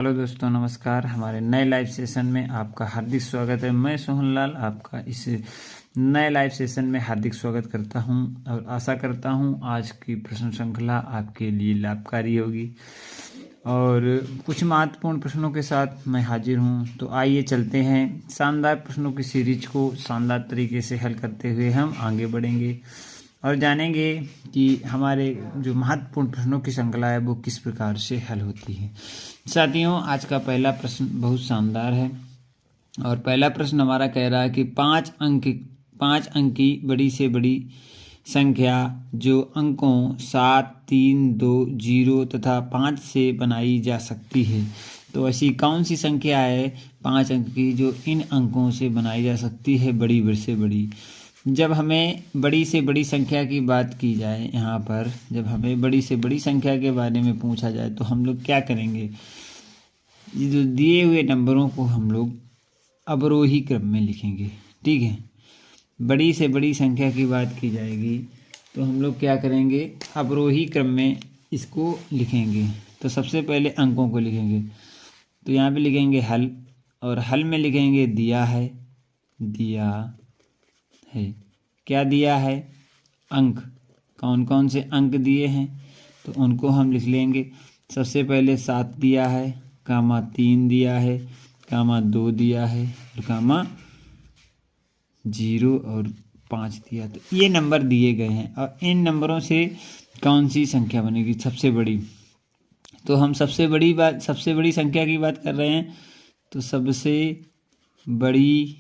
Hello दोस्तों, नमस्कार। हमारे नए लाइव सेशन में आपका हार्दिक स्वागत है। मैं सोहन लाल आपका इस नए लाइव सेशन में हार्दिक स्वागत करता हूं और आशा करता हूं आज की प्रश्न श्रृंखला आपके लिए लाभकारी होगी और कुछ महत्वपूर्ण प्रश्नों के साथ मैं हाजिर हूं। तो आइए चलते हैं, शानदार प्रश्नों की सीरीज को शानदार तरीके से हल करते हुए हम आगे बढ़ेंगे और जानेंगे कि हमारे जो महत्वपूर्ण प्रश्नों की श्रृंखला है वो किस प्रकार से हल होती है। साथियों, आज का पहला प्रश्न बहुत शानदार है और पहला प्रश्न हमारा कह रहा है कि पाँच अंक की बड़ी से बड़ी संख्या जो अंकों 7, 3, 2, 0 तथा 5 से बनाई जा सकती है। तो ऐसी कौन सी संख्या है 5 अंक की जो इन अंकों से बनाई जा सकती है, बड़ी से बड़ी। जब हमें बड़ी से बड़ी संख्या की बात की जाए, यहाँ पर जब हमें बड़ी से बड़ी संख्या के बारे में पूछा जाए तो हम लोग क्या करेंगे, जो दिए हुए नंबरों को हम लोग अवरोही क्रम में लिखेंगे। ठीक है, बड़ी से बड़ी संख्या की बात की जाएगी तो हम लोग क्या करेंगे, अवरोही क्रम में इसको लिखेंगे। तो सबसे पहले अंकों को लिखेंगे, तो यहाँ पे लिखेंगे हल, और हल में लिखेंगे दिया है, दिया है। क्या दिया है, अंक। कौन कौन से अंक दिए हैं तो उनको हम लिख लेंगे। सबसे पहले 7 दिया है, कामा 3 दिया है, कामा 2 दिया है, और कामा 0 और 5 दिया। तो ये नंबर दिए गए हैं और इन नंबरों से कौन सी संख्या बनेगी सबसे बड़ी। तो हम सबसे बड़ी संख्या की बात कर रहे हैं। तो सबसे बड़ी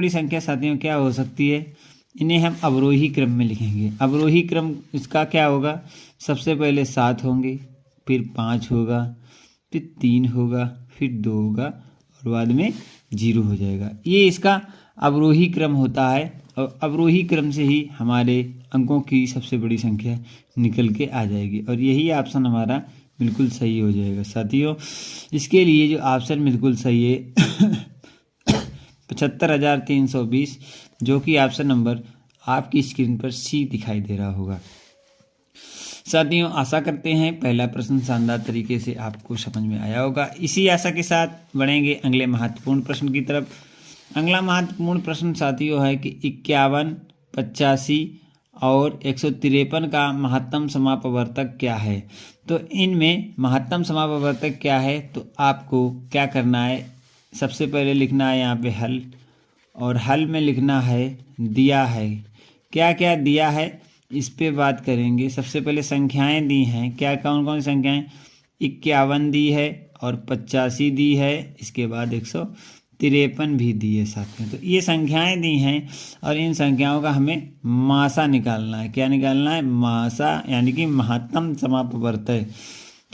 संख्या साथियों क्या हो सकती है, इन्हें हम अवरोही क्रम में लिखेंगे। अवरोही क्रम इसका क्या होगा, सबसे पहले 7 होंगे, फिर 5 होगा, फिर 3 होगा, फिर 2 होगा और बाद में 0 हो जाएगा। ये इसका अवरोही क्रम होता है और अवरोही क्रम से ही हमारे अंकों की सबसे बड़ी संख्या निकल के आ जाएगी और यही ऑप्शन हमारा बिल्कुल सही हो जाएगा। साथियों, इसके लिए जो ऑप्शन बिल्कुल सही है 75,320, जो कि ऑप्शन नंबर आपकी स्क्रीन पर सी दिखाई दे रहा होगा। साथियों, आशा करते हैं पहला प्रश्न शानदार तरीके से आपको समझ में आया होगा। इसी आशा के साथ बढ़ेंगे अगले महत्वपूर्ण प्रश्न की तरफ। अगला महत्वपूर्ण प्रश्न साथियों है कि 51, 85 और 153 का महत्तम समापवर्तक क्या है। तो इनमें महत्तम समापवर्तक क्या है, तो आपको क्या करना है, सबसे पहले लिखना है यहाँ पे हल, और हल में लिखना है दिया है। क्या क्या दिया है इस पे बात करेंगे। सबसे पहले संख्याएं दी हैं, क्या कौन कौन संख्याएं, 51 दी है और 85 दी है, इसके बाद 153 भी दी है साथ में। तो ये संख्याएं दी हैं और इन संख्याओं का हमें मासा निकालना है। क्या निकालना है, मासा, यानी कि महत्तम समापवर्तक।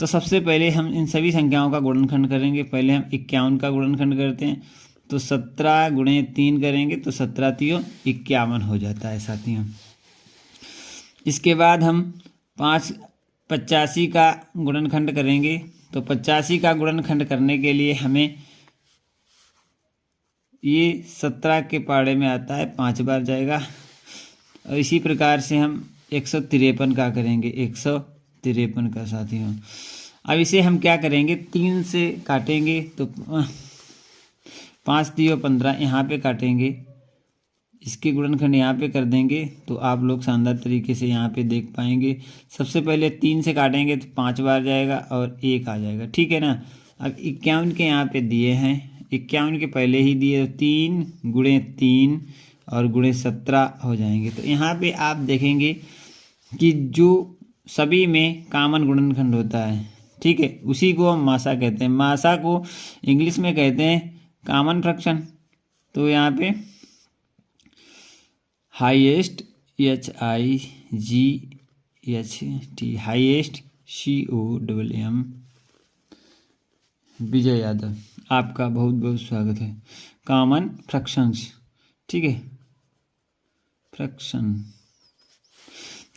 तो सबसे पहले हम इन सभी संख्याओं का गुणनखंड करेंगे। पहले हम 51 का गुणनखंड करते हैं, तो 17 गुणे 3 करेंगे तो 17 3 51 हो जाता है साथियों। इसके बाद हम 85 का गुणनखंड करेंगे, तो 85 का गुणनखंड करने के लिए हमें ये 17 के पाड़े में आता है, 5 बार जाएगा। और इसी प्रकार से हम 153 का करेंगे, 153 का साथियों। अब इसे हम क्या करेंगे, 3 से काटेंगे तो 5 3 15 यहाँ पे काटेंगे, इसके गुणनखंड यहाँ पे कर देंगे तो आप लोग शानदार तरीके से यहाँ पे देख पाएंगे। सबसे पहले 3 से काटेंगे तो 5 बार जाएगा और 1 आ जाएगा, ठीक है ना। अब 51 के यहाँ पे दिए हैं, 51 के पहले ही दिए, 3 गुणे 3 और गुणे 17 हो जाएंगे। तो यहाँ पे आप देखेंगे कि जो सभी में कॉमन गुणनखंड होता है, ठीक है, उसी को हम मासा कहते हैं। मासा को इंग्लिश में कहते हैं कॉमन फ्रैक्शन। तो यहाँ पे highest HIGHT highest COMM Vijay Yadav, आपका बहुत बहुत स्वागत है। कॉमन फ्रैक्शंस, ठीक है, फ्रैक्शन।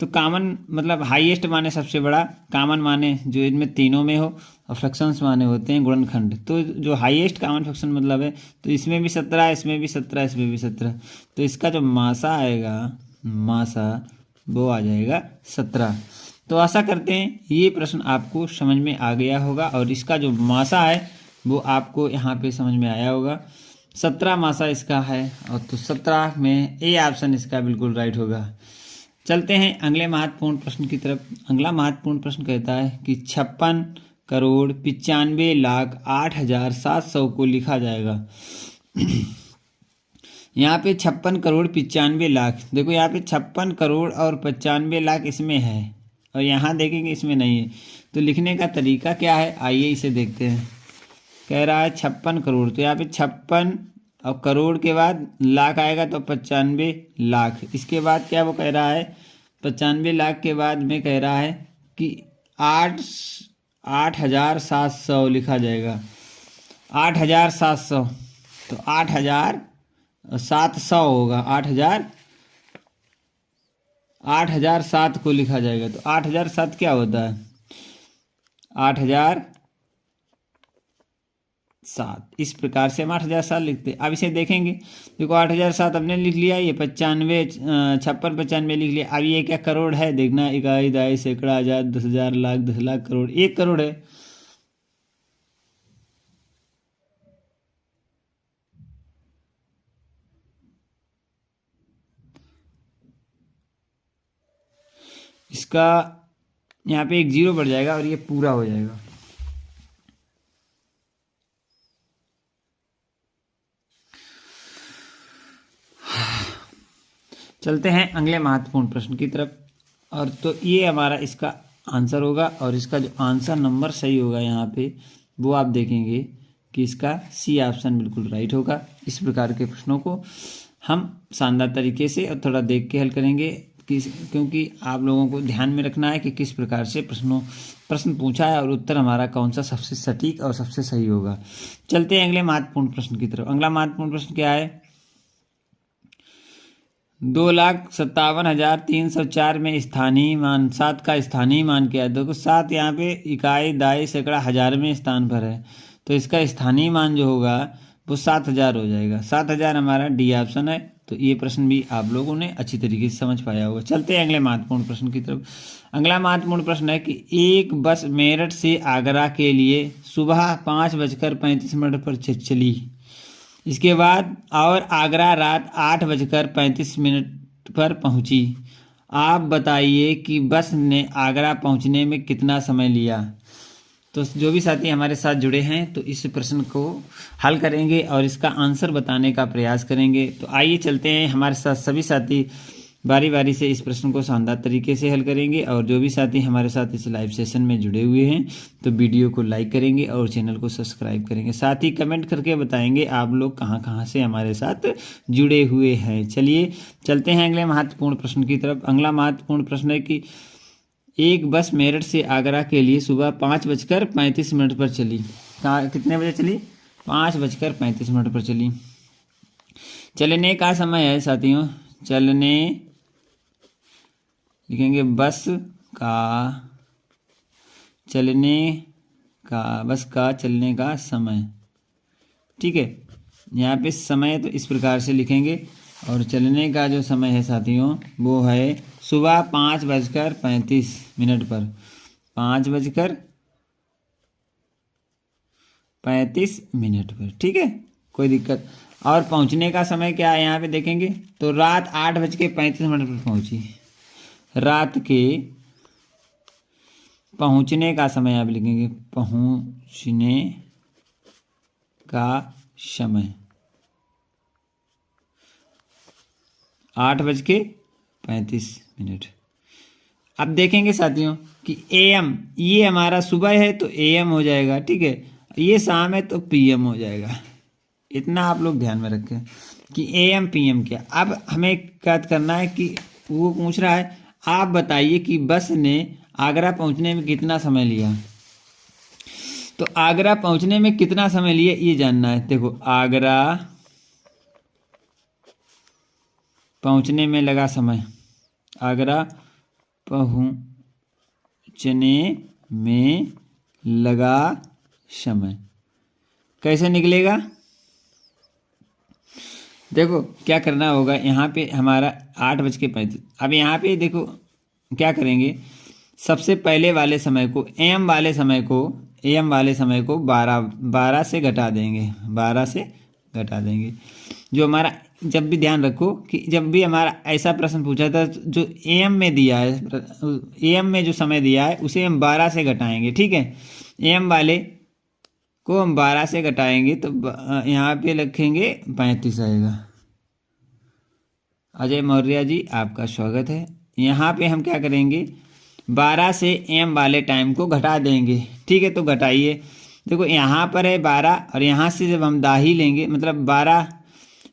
तो कॉमन मतलब हाईएस्ट माने सबसे बड़ा, कॉमन माने जो इनमें तीनों में हो, और फ्रैक्शंस माने होते हैं गुणनखंड। तो जो हाईएस्ट कॉमन फ्रैक्शन मतलब है, तो इसमें भी 17, इसमें भी 17, इसमें भी 17। तो इसका जो मासा आएगा, मासा वो आ जाएगा 17। तो आशा करते हैं ये प्रश्न आपको समझ में आ गया होगा और इसका जो मासा है वो आपको यहाँ पे समझ में आया होगा। 17 मासा इसका है और तो 17 में ए ऑप्शन इसका बिल्कुल राइट होगा। चलते हैं अगले महत्वपूर्ण प्रश्न की तरफ। अगला महत्वपूर्ण प्रश्न कहता है कि 56,95,08,700 को लिखा जाएगा। यहाँ पे 56,95,00,000, देखो यहाँ पे 56 करोड़ और 95 लाख इसमें है और यहाँ देखेंगे इसमें नहीं है, तो लिखने का तरीका क्या है आइए इसे देखते हैं। कह रहा है 56 करोड़, तो यहाँ पे 56 और करोड़ के बाद लाख आएगा तो 95 लाख। इसके बाद क्या वो कह रहा है 95 लाख के बाद में कह रहा है कि 8,700 लिखा जाएगा। 8,700, तो 8,700 होगा। 8,007 को लिखा जाएगा। तो 8,007 क्या होता है 8,007, इस प्रकार से हम 8,007 लिखते हैं। अब इसे देखेंगे, देखो 8,007 हमने लिख लिया, ये 56 लिख लिया। अब ये क्या करोड़ है देखना, इकाई दहाई सैकड़ा हजार 10,000 लाख 10 लाख करोड़, 1 करोड़ है। इसका यहाँ पे एक जीरो बढ़ जाएगा और ये पूरा हो जाएगा। चलते हैं अगले महत्वपूर्ण प्रश्न की तरफ। और तो ये हमारा इसका आंसर होगा और इसका जो आंसर नंबर सही होगा यहाँ पे वो आप देखेंगे कि इसका सी ऑप्शन बिल्कुल राइट होगा। इस प्रकार के प्रश्नों को हम शानदार तरीके से और थोड़ा देख के हल करेंगे क्योंकि आप लोगों को ध्यान में रखना है कि किस प्रकार से प्रश्न पूछा है और उत्तर हमारा कौन सा सबसे सटीक और सबसे सही होगा। चलते हैं अगले महत्वपूर्ण प्रश्न की तरफ। अगला महत्वपूर्ण प्रश्न क्या है 2,57,304 में स्थानीय मान 7 का स्थानीय मान क्या है। देखो 7 यहाँ पे इकाई दाई सैकड़ा हजार में स्थान पर है, तो इसका स्थानीय मान जो होगा वो 7,000 हो जाएगा। 7,000 हमारा डी ऑप्शन है। तो ये प्रश्न भी आप लोगों ने अच्छी तरीके से समझ पाया होगा। चलते हैं अगले महत्वपूर्ण प्रश्न की तरफ। अगला महत्वपूर्ण प्रश्न है कि एक बस मेरठ से आगरा के लिए सुबह 5:35 पर चली, इसके बाद और आगरा रात 8:35 पर पहुंची। आप बताइए कि बस ने आगरा पहुंचने में कितना समय लिया। तो जो भी साथी हमारे साथ जुड़े हैं तो इस प्रश्न को हल करेंगे और इसका आंसर बताने का प्रयास करेंगे। तो आइए चलते हैं, हमारे साथ सभी साथी बारी बारी से इस प्रश्न को शानदार तरीके से हल करेंगे। और जो भी साथी हमारे साथ इस लाइव सेशन में जुड़े हुए हैं तो वीडियो को लाइक करेंगे और चैनल को सब्सक्राइब करेंगे। साथ ही कमेंट करके बताएंगे आप लोग कहाँ कहाँ से हमारे साथ जुड़े हुए हैं। चलिए चलते हैं अगले महत्वपूर्ण प्रश्न की तरफ। अगला महत्वपूर्ण प्रश्न है कि एक बस मेरठ से आगरा के लिए सुबह 5:35 पर चली। कितने बजे चली 5:35 पर चली। चलने का समय है साथियों, चलने लिखेंगे बस का चलने का समय। ठीक है, यहाँ पे समय तो इस प्रकार से लिखेंगे और चलने का जो समय है साथियों वो है सुबह 5:35 पर। 5:35 पर, ठीक है, कोई दिक्कत। और पहुंचने का समय क्या है यहाँ पे देखेंगे तो रात 8:35 पर पहुंची। रात के पहुंचने का समय आप लिखेंगे, पहुंचने का समय 8:35। अब देखेंगे साथियों कि एएम, ये हमारा सुबह है तो एएम हो जाएगा, ठीक है, ये शाम है तो पीएम हो जाएगा। इतना आप लोग ध्यान में रखें कि एएम पीएम क्या। अब हमें क्या करना है कि वो पूछ रहा है आप बताइए कि बस ने आगरा पहुंचने में कितना समय लिया। तो आगरा पहुंचने में कितना समय लिया ये जानना है। देखो आगरा पहुंचने में लगा समय, आगरा पहुंचने में लगा समय कैसे निकलेगा। देखो क्या करना होगा, यहाँ पे हमारा 8:35। अब यहाँ पे देखो क्या करेंगे, सबसे पहले वाले समय को एम वाले समय को 12 से घटा देंगे, 12 से घटा देंगे। जो हमारा, जब भी ध्यान रखो कि जब भी हमारा ऐसा प्रश्न पूछा था, जो एम में दिया है, एम में जो समय दिया है उसे हम 12 से घटाएंगे। ठीक है, एम वाले को हम 12 से घटाएंगे तो यहाँ पे लिखेंगे 35 आएगा। अजय मौर्य जी आपका स्वागत है। यहाँ पे हम क्या करेंगे, 12 से एम वाले टाइम को घटा देंगे। ठीक है, तो घटाइए। देखो यहाँ पर है 12 और यहाँ से जब हम दाही लेंगे मतलब 12,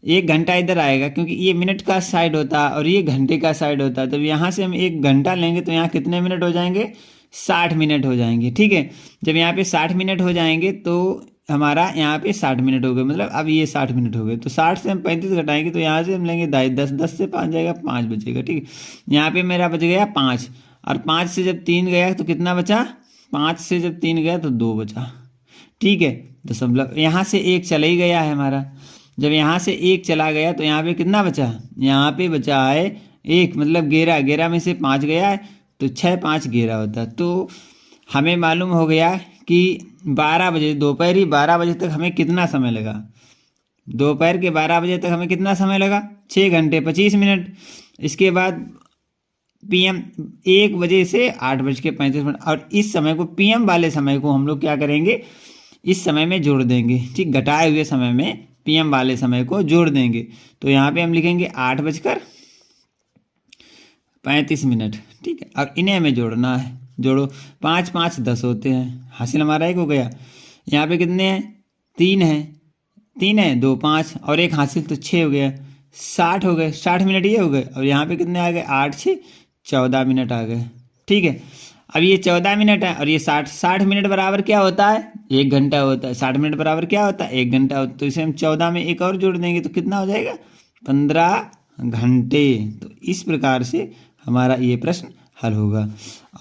1 घंटा इधर आएगा क्योंकि ये मिनट का साइड होता है और ये घंटे का साइड होता है। जब यहाँ से हम 1 घंटा लेंगे तो यहाँ कितने मिनट हो जाएंगे, 60 मिनट हो जाएंगे। ठीक है, जब यहाँ पे 60 मिनट हो जाएंगे तो हमारा यहाँ पे 60 मिनट हो गए, मतलब अब ये 60 मिनट हो गए। तो 60 से हम 35 घटाएंगे तो यहाँ से हम लेंगे 10, 10 से 5 जाएगा, 5 बचेगा। ठीक है, यहाँ पे मेरा बच गया 5 और 5 से जब 3 गया तो कितना बचा, 5 से जब 3 गया तो 2 बचा। ठीक है, दशमलव यहाँ से 1 चला ही गया है हमारा। जब यहाँ से 1 चला गया तो यहाँ पे कितना बचा, यहाँ पे बचा है 1, मतलब 11 में से 5 गया है तो 6, 5 11 होता है। तो हमें मालूम हो गया कि 12 बजे, दोपहर 12 बजे तक हमें कितना समय लगा, दोपहर के 12 बजे तक हमें कितना समय लगा, 6 घंटे 25 मिनट। इसके बाद पीएम 1 बजे से 8:35 और इस समय को, पीएम वाले समय को हम लोग क्या करेंगे, इस समय में जोड़ देंगे। ठीक, घटाए हुए समय में पीएम वाले समय को जोड़ देंगे। तो यहाँ पे हम लिखेंगे 8:35। ठीक है, अब इन्हें हमें जोड़ना है। जोड़ो, 5, 5 10 होते हैं, हासिल हमारा 1 हो गया। यहाँ पे कितने हैं, 3 है, 2 5 और 1 हासिल तो 6 हो गया, 60 हो गए, 60 मिनट ये हो गए। और यहाँ पे कितने आ गए, 8 6 14 मिनट आ गए। ठीक है, अब ये 14 मिनट है और ये 60 मिनट बराबर क्या होता है, 1 घंटा होता है। 60 मिनट बराबर क्या होता है, 1 घंटा होता है। तो इसे हम 14 में 1 और जोड़ देंगे तो कितना हो जाएगा, 15 घंटे। तो इस प्रकार से हमारा ये प्रश्न हल होगा।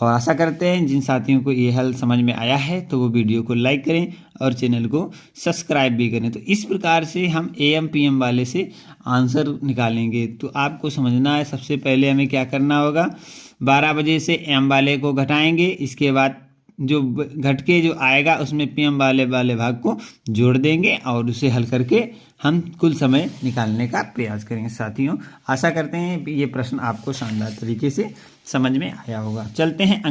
और आशा करते हैं जिन साथियों को ये हल समझ में आया है तो वो वीडियो को लाइक करें और चैनल को सब्सक्राइब भी करें। तो इस प्रकार से हम एएम पीएम वाले से आंसर निकालेंगे। तो आपको समझना है, सबसे पहले हमें क्या करना होगा, 12 बजे से एम वाले को घटाएंगे, इसके बाद जो घट के जो आएगा उसमें पीएम वाले भाग को जोड़ देंगे और उसे हल करके हम कुल समय निकालने का प्रयास करेंगे। साथियों, आशा करते हैं ये प्रश्न आपको शानदार तरीके से समझ में आया होगा। चलते हैं